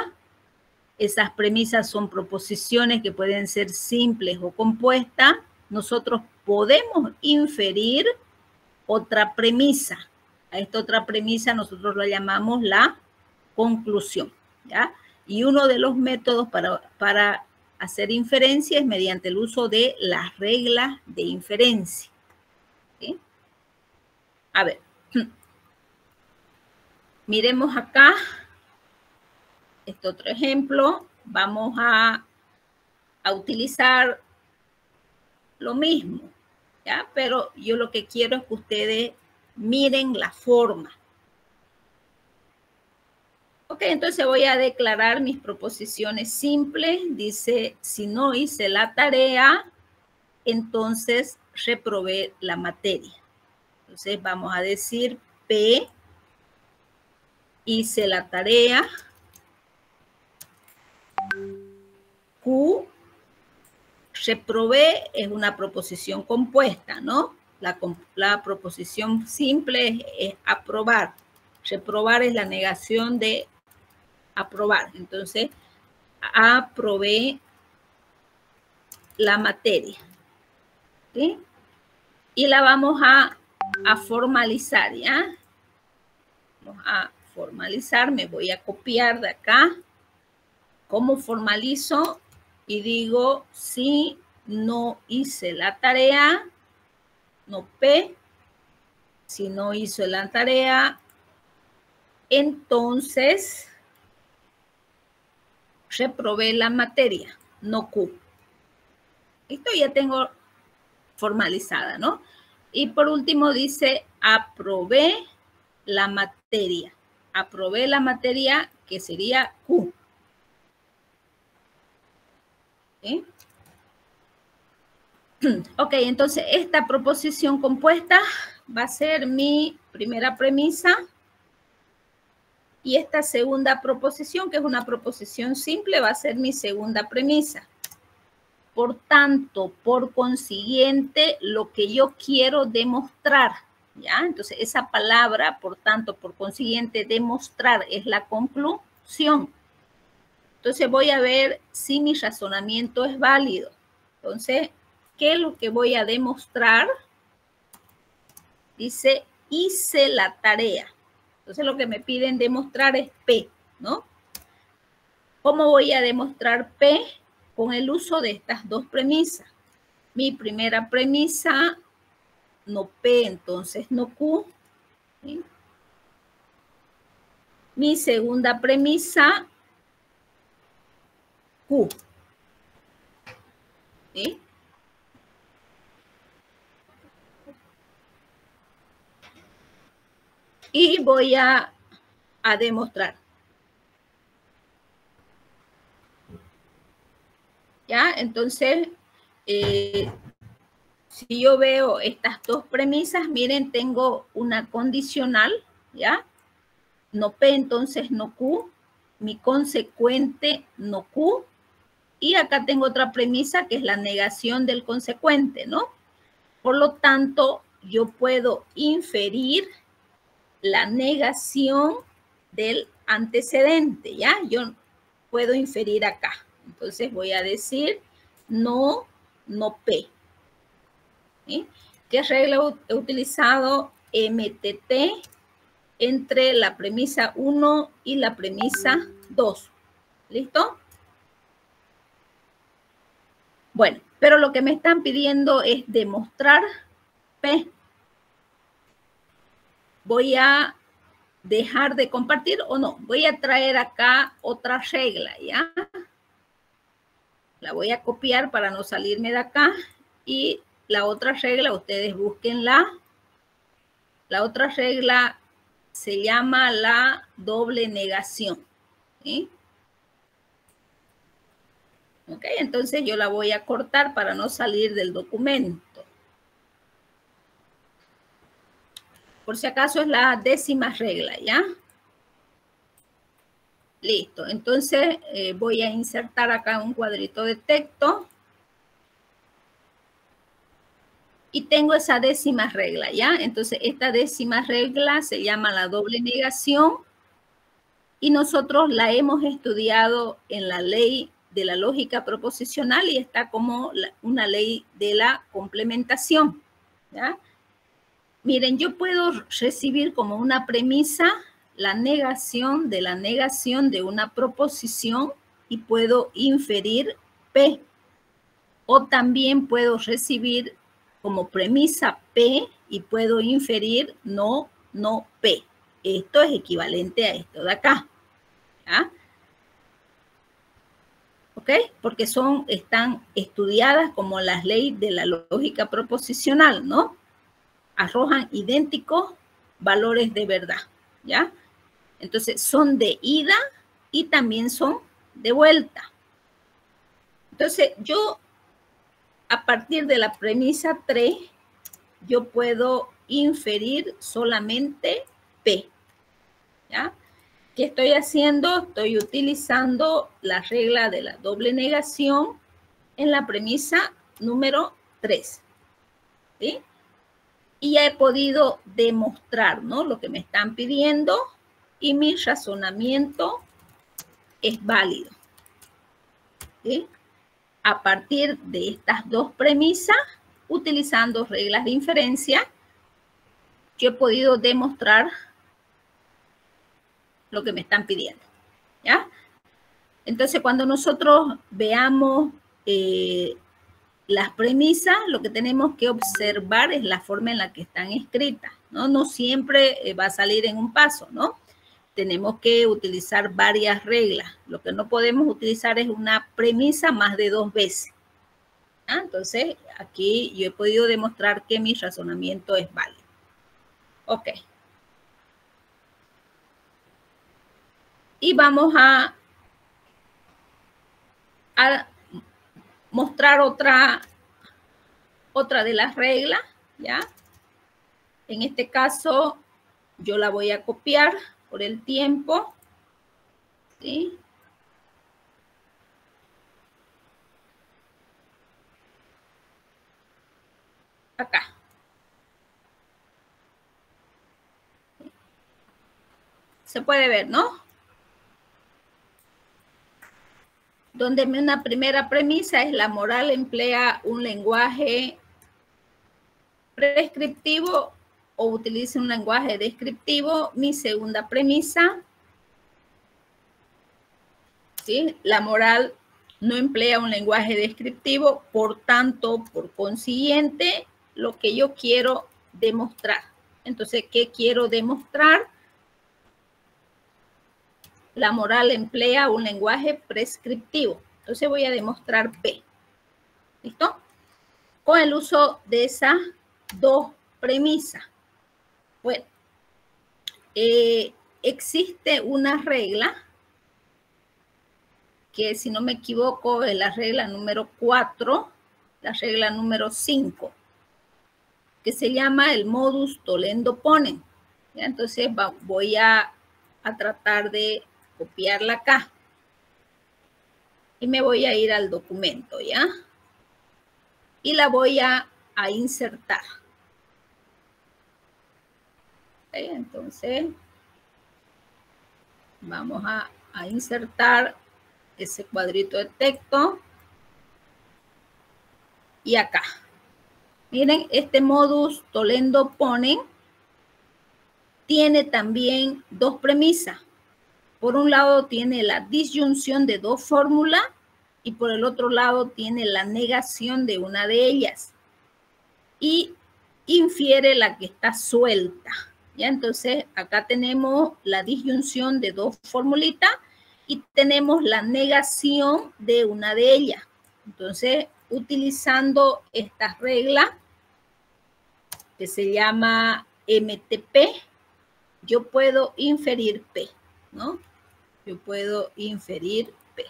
Esas premisas son proposiciones que pueden ser simples o compuestas. Nosotros podemos inferir otra premisa. A esta otra premisa nosotros la llamamos la conclusión, ¿ya? Y uno de los métodos para hacer inferencia es mediante el uso de las reglas de inferencia, ¿sí? A ver, miremos acá este otro ejemplo. Vamos a utilizar lo mismo, ¿ya? Pero yo lo que quiero es que ustedes miren la forma. Ok, entonces voy a declarar mis proposiciones simples. Dice, si no hice la tarea, entonces reprobé la materia. Entonces vamos a decir P, hice la tarea. Q, reprobé, es una proposición compuesta, ¿no? La proposición simple es aprobar. Reprobar es la negación de aprobar. Entonces, aprobé la materia, ¿sí? Y la vamos a formalizar, ¿ya? Vamos a formalizar, me voy a copiar de acá. ¿Cómo formalizo? Y digo, si no hice la tarea, no P. Si no hizo la tarea, entonces reprobé la materia, no Q. Esto ya tengo formalizada, ¿no? Y por último dice, aprobé la materia. Aprobé la materia, que sería Q. ¿Sí? Ok, entonces esta proposición compuesta va a ser mi primera premisa. Y esta segunda proposición, que es una proposición simple, va a ser mi segunda premisa. Por tanto, por consiguiente, lo que yo quiero demostrar, ¿ya? Entonces, esa palabra, por tanto, por consiguiente, demostrar, es la conclusión. Entonces, voy a ver si mi razonamiento es válido. Entonces, ¿qué es lo que voy a demostrar? Dice, hice la tarea. Entonces, lo que me piden demostrar es P, ¿no? ¿Cómo voy a demostrar P? Con el uso de estas dos premisas. Mi primera premisa, no P, entonces no Q. ¿Sí? Mi segunda premisa, Q. ¿sí? Y voy a demostrar. ¿Ya? Entonces, si yo veo estas dos premisas, miren, tengo una condicional, ¿ya? No P, entonces no Q. Mi consecuente no Q. Y acá tengo otra premisa que es la negación del consecuente, ¿no? Por lo tanto, yo puedo inferir la negación del antecedente, ¿ya? Yo puedo inferir acá. Entonces voy a decir no P. ¿Sí? ¿Qué regla he utilizado? MTT entre la premisa 1 y la premisa 2. ¿Listo? Bueno, pero lo que me están pidiendo es demostrar P. Voy a dejar de compartir o no. Voy a traer acá otra regla, ¿ya? La voy a copiar para no salirme de acá. Y la otra regla, ustedes búsquenla. La otra regla se llama la doble negación. ¿Sí? Ok, entonces yo la voy a cortar para no salir del documento. Por si acaso es la 10ª regla, ¿ya? Listo, entonces voy a insertar acá un cuadrito de texto. Y tengo esa 10ª regla, ¿ya? Entonces esta 10ª regla se llama la doble negación. Y nosotros la hemos estudiado en la ley de la lógica proposicional y está como una ley de la complementación, ¿ya? Miren, yo puedo recibir como una premisa la negación de una proposición y puedo inferir P. O también puedo recibir como premisa P y puedo inferir no P. Esto es equivalente a esto de acá. ¿Ya? ¿Ok? Porque están estudiadas como las leyes de la lógica proposicional, ¿no? Arrojan idénticos valores de verdad, ¿ya? Entonces, son de ida y también son de vuelta. Entonces, yo, a partir de la premisa 3, yo puedo inferir solamente P, ¿ya? ¿Qué estoy haciendo? Estoy utilizando la regla de la doble negación en la premisa número 3, ¿sí? Y ya he podido demostrar, ¿no? Lo que me están pidiendo y mi razonamiento es válido, ¿sí? A partir de estas dos premisas, utilizando reglas de inferencia, yo he podido demostrar lo que me están pidiendo, ¿ya? Entonces, cuando nosotros veamos las premisas, lo que tenemos que observar es la forma en la que están escritas, ¿no? No siempre va a salir en un paso, ¿no? Tenemos que utilizar varias reglas. Lo que no podemos utilizar es una premisa más de 2 veces. ¿Ah? Entonces, aquí yo he podido demostrar que mi razonamiento es válido. Ok. Y vamos a mostrar otra de las reglas, ¿ya? En este caso, yo la voy a copiar por el tiempo, ¿sí? Acá. Se puede ver, ¿no? Donde una primera premisa es la moral emplea un lenguaje prescriptivo o utiliza un lenguaje descriptivo. Mi segunda premisa, ¿sí? La moral no emplea un lenguaje descriptivo, por tanto, por consiguiente, lo que yo quiero demostrar. Entonces, ¿qué quiero demostrar? La moral emplea un lenguaje prescriptivo. Entonces voy a demostrar P. ¿Listo? Con el uso de esas dos premisas. Bueno, existe una regla que, si no me equivoco, es la regla número 4, la regla número 5, que se llama el modus tollendo ponens. ¿Ya? Entonces voy a tratar de copiarla acá. Y me voy a ir al documento, ¿ya? Y la voy a insertar. ¿Okay? Entonces, vamos a insertar ese cuadrito de texto. Y acá. Miren, este modus tollendo ponens tiene también dos premisas. Por un lado tiene la disyunción de dos fórmulas y por el otro lado tiene la negación de una de ellas. Y infiere la que está suelta. ¿Ya? Entonces, acá tenemos la disyunción de dos formulitas y tenemos la negación de una de ellas. Entonces, utilizando esta regla que se llama MTP, yo puedo inferir P, ¿no? Yo puedo inferir P,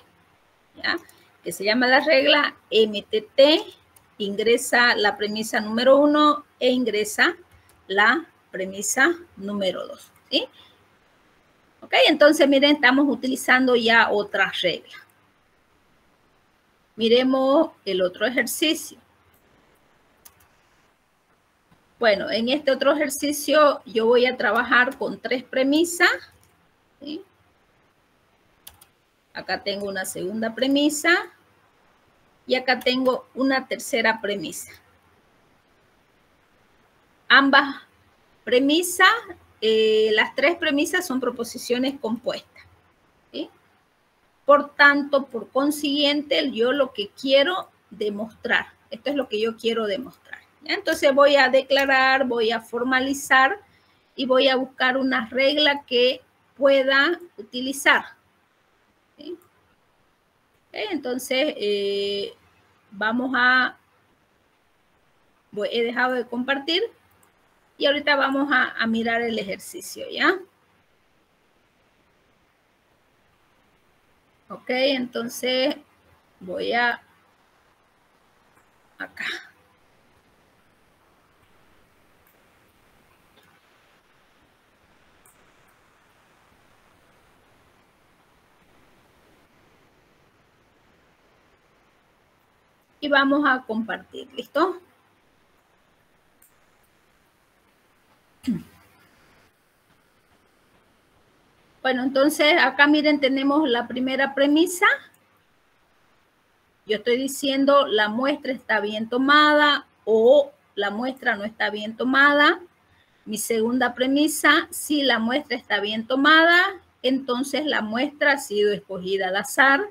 ¿ya? Que se llama la regla MTT, ingresa la premisa número 1 e ingresa la premisa número 2, ¿sí? Ok, entonces miren, estamos utilizando ya otra regla. Miremos el otro ejercicio. Bueno, en este otro ejercicio yo voy a trabajar con 3 premisas, ¿sí? Acá tengo una segunda premisa y acá tengo una tercera premisa. Ambas premisas, las 3 premisas son proposiciones compuestas, ¿sí? Por tanto, por consiguiente, yo lo que quiero demostrar, esto es lo que yo quiero demostrar, ¿ya? Entonces voy a declarar, voy a formalizar y voy a buscar una regla que pueda utilizar, ¿sí? Okay, entonces, he dejado de compartir y ahorita vamos a mirar el ejercicio, ¿ya? Ok, entonces voy acá. Y vamos a compartir, ¿listo? Bueno, entonces acá miren, tenemos la primera premisa. Yo estoy diciendo la muestra está bien tomada o la muestra no está bien tomada. Mi segunda premisa, si la muestra está bien tomada, entonces la muestra ha sido escogida al azar.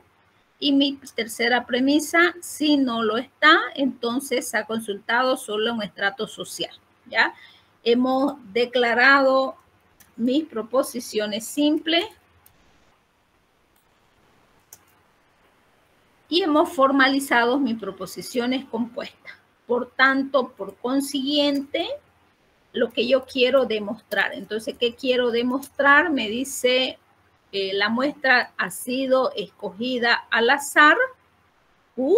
Y mi tercera premisa, si no lo está, entonces se ha consultado solo un estrato social, ¿ya? Hemos declarado mis proposiciones simples y hemos formalizado mis proposiciones compuestas. Por tanto, por consiguiente, lo que yo quiero demostrar. Entonces, ¿qué quiero demostrar? Me dice, la muestra ha sido escogida al azar, Q,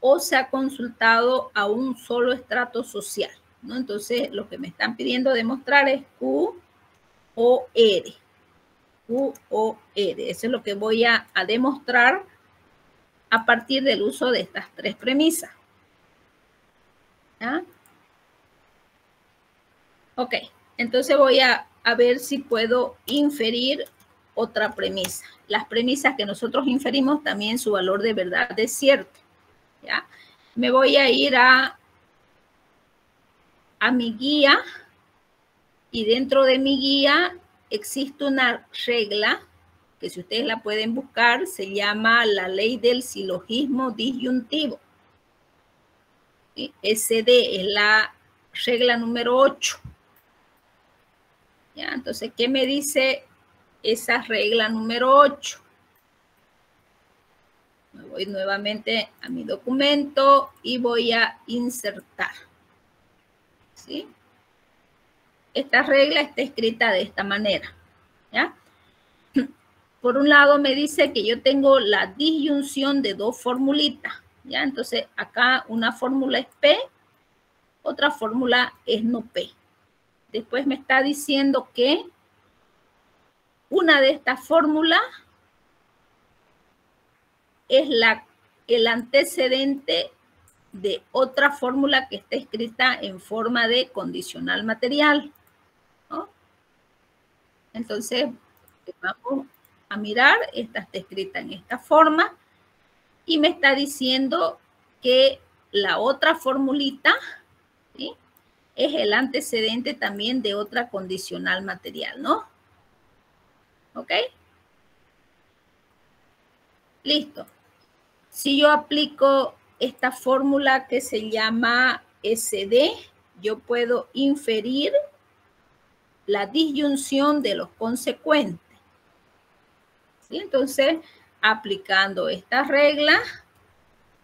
o se ha consultado a un solo estrato social, ¿no? Entonces, lo que me están pidiendo demostrar es Q o R. Q o R. Eso es lo que voy a demostrar a partir del uso de estas 3 premisas. ¿Ya? Ok, entonces voy a ver si puedo inferir otra premisa. Las premisas que nosotros inferimos también su valor de verdad es cierto, ¿ya? Me voy a ir a mi guía y dentro de mi guía existe una regla que, si ustedes la pueden buscar, se llama la ley del silogismo disyuntivo. ¿Sí? SD es la regla número 8. ¿Ya? Entonces, ¿qué me dice esa regla número 8? Me voy nuevamente a mi documento y voy a insertar. ¿Sí? Esta regla está escrita de esta manera. ¿Ya? Por un lado me dice que yo tengo la disyunción de dos formulitas. ¿Ya? Entonces acá una fórmula es P, otra fórmula es no P. Después me está diciendo que una de estas fórmulas es el antecedente de otra fórmula que está escrita en forma de condicional material, ¿no? Entonces, vamos a mirar, esta está escrita en esta forma y me está diciendo que la otra formulita, ¿sí?, es el antecedente también de otra condicional material, ¿no? ¿Ok? Listo. Si yo aplico esta fórmula que se llama SD, yo puedo inferir la disyunción de los consecuentes. ¿Sí? Entonces, aplicando esta regla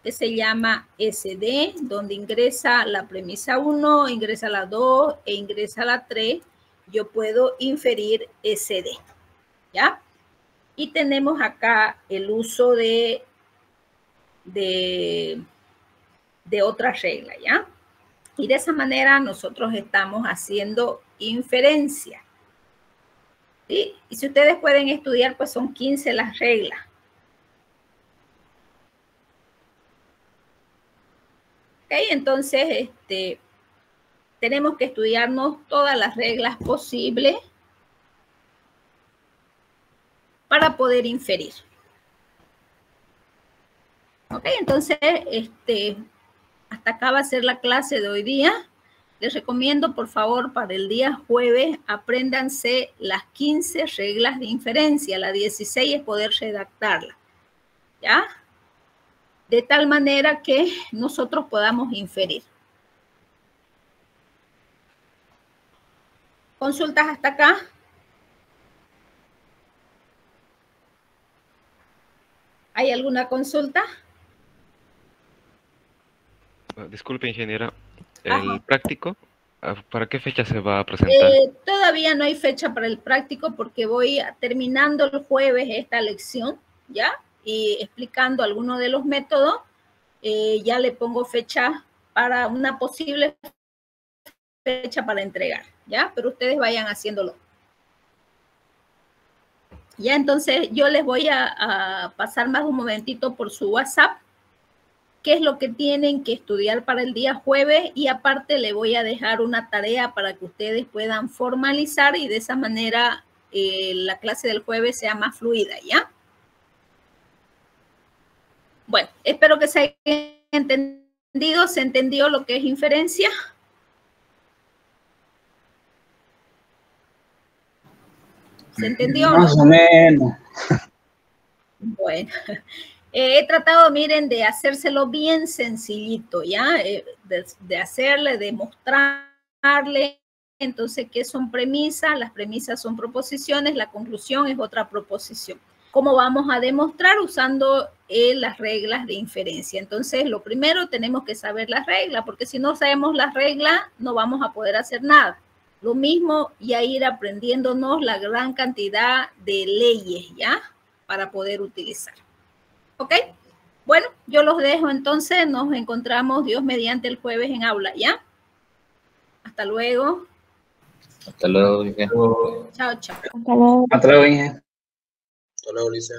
que se llama SD, donde ingresa la premisa 1, ingresa la 2 e ingresa la 3, yo puedo inferir SD. ¿Ya? Y tenemos acá el uso de otra regla, ¿ya? Y de esa manera nosotros estamos haciendo inferencia. ¿Sí? Y si ustedes pueden estudiar, pues son 15 las reglas. ¿Ok? Entonces, tenemos que estudiarnos todas las reglas posibles para poder inferir. Ok, entonces, hasta acá va a ser la clase de hoy día. Les recomiendo, por favor, para el día jueves, apréndanse las 15 reglas de inferencia. La 16 es poder redactarla, ¿ya? De tal manera que nosotros podamos inferir. ¿Consultas hasta acá? ¿Hay alguna consulta? Disculpe, ingeniera. ¿El práctico, para qué fecha se va a presentar? Todavía no hay fecha para el práctico porque voy terminando el jueves esta lección, ¿ya? Y explicando algunos de los métodos, ya le pongo fecha para una posible fecha para entregar, ¿ya? Pero ustedes vayan haciéndolo. Ya, entonces yo les voy a pasar más un momentito por su WhatsApp qué es lo que tienen que estudiar para el día jueves y aparte le voy a dejar una tarea para que ustedes puedan formalizar y de esa manera la clase del jueves sea más fluida, ¿ya? Bueno, espero que se haya entendido. ¿Se entendió lo que es inferencia? ¿Se entendió? Más o menos. Bueno, he tratado, miren, de hacérselo bien sencillito, ¿ya? De hacerle, de mostrarle, entonces, ¿qué son premisas? Las premisas son proposiciones, la conclusión es otra proposición. ¿Cómo vamos a demostrar? Usando las reglas de inferencia. Entonces, lo primero, tenemos que saber las reglas, porque si no sabemos las reglas, no vamos a poder hacer nada. Lo mismo, ya ir aprendiéndonos la gran cantidad de leyes, ¿ya? Para poder utilizar. ¿Ok? Bueno, yo los dejo entonces. Nos encontramos, Dios mediante, el jueves en aula, ¿ya? Hasta luego. Hasta luego, Inge. Chao, chao. Hasta luego, Inge. Hasta luego, Lisa.